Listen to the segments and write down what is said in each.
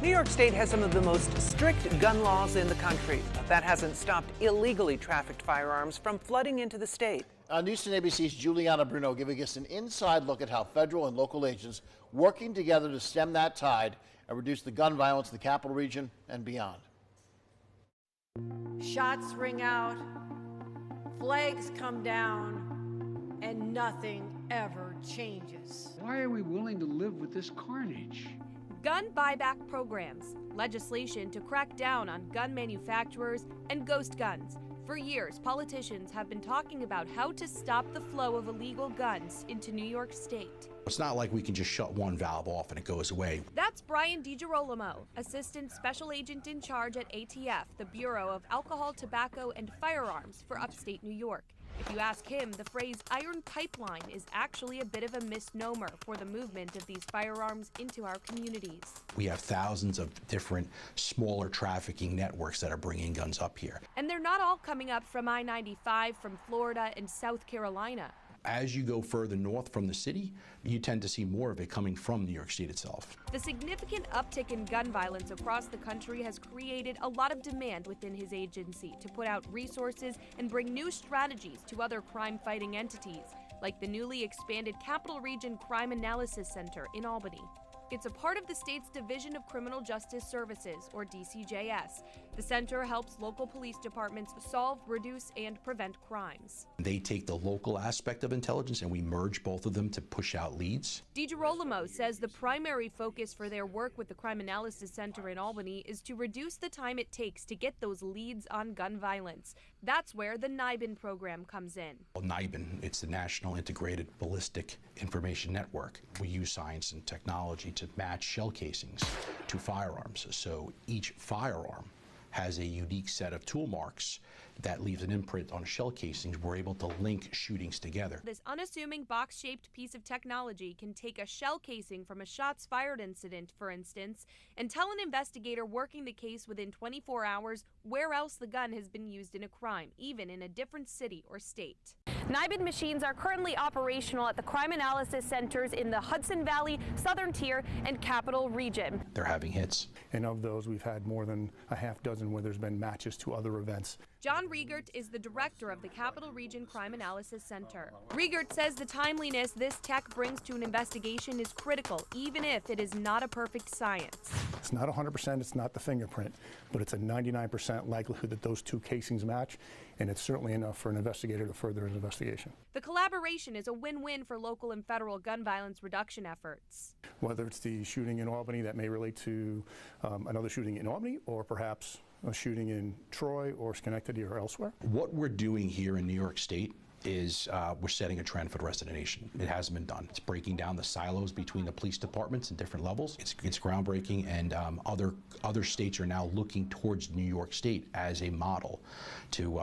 New York State has some of the most strict gun laws in the country, but that hasn't stopped illegally trafficked firearms from flooding into the state. News 10 ABC's Juliana Bruno giving us an inside look at how federal and local agents working together to stem that tide and reduce the gun violence in the capital region and beyond. Shots ring out, flags come down, and nothing ever changes. Why are we willing to live with this carnage? Gun buyback programs, legislation to crack down on gun manufacturers, and ghost guns. For years, politicians have been talking about how to stop the flow of illegal guns into New York State. It's not like we can just shut one valve off and it goes away. That's Brian DiGirolamo, Assistant Special Agent in charge at ATF, the Bureau of Alcohol, Tobacco, and Firearms for upstate New York. If you ask him, the phrase iron pipeline is actually a bit of a misnomer for the movement of these firearms into our communities. We have thousands of different smaller trafficking networks that are bringing guns up here. And they're not all coming up from I-95 from Florida and South Carolina. As you go further north from the city, you tend to see more of it coming from New York State itself. The significant uptick in gun violence across the country has created a lot of demand within his agency to put out resources and bring new strategies to other crime-fighting entities, like the newly expanded Capital Region Crime Analysis Center in Albany. It's a part of the state's Division of Criminal Justice Services, or DCJS. The center helps local police departments solve, reduce, and prevent crimes. They take the local aspect of intelligence and we merge both of them to push out leads. DiGirolamo says the primary focus for their work with the Crime Analysis Center in Albany is to reduce the time it takes to get those leads on gun violence. That's where the NYBIN program comes in. Well, NYBIN, it's the National Integrated Ballistic Information Network. We use science and technology to match shell casings to firearms. So each firearm has a unique set of tool marks that leaves an imprint on shell casings. We're able to link shootings together. This unassuming box-shaped piece of technology can take a shell casing from a shots fired incident, for instance, and tell an investigator working the case within 24 hours where else the gun has been used in a crime, even in a different city or state. NYBIN machines are currently operational at the crime analysis centers in the Hudson Valley, Southern Tier, and Capital Region. They're having hits. And of those, we've had more than a half dozen where there's been matches to other events. John Riegert is the director of the Capital Region Crime Analysis Center. Riegert says the timeliness this tech brings to an investigation is critical, even if it is not a perfect science. It's not 100%, it's not the fingerprint, but it's a 99% likelihood that those two casings match, and it's certainly enough for an investigator to further his investigation. The collaboration is a win-win for local and federal gun violence reduction efforts. Whether it's the shooting in Albany that may relate to another shooting in Albany, or perhaps a shooting in Troy or Schenectady or elsewhere. What we're doing here in New York State is we're setting a trend for the rest of the nation. It hasn't been done. It's breaking down the silos between the police departments in different levels. It's groundbreaking, and other states are now looking towards New York State as a model to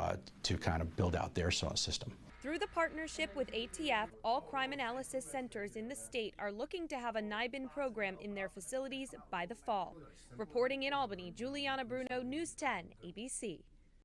kind of build out their system. Through the partnership with ATF, all crime analysis centers in the state are looking to have a NYBIN program in their facilities by the fall. Reporting in Albany, Juliana Bruno, News 10, ABC.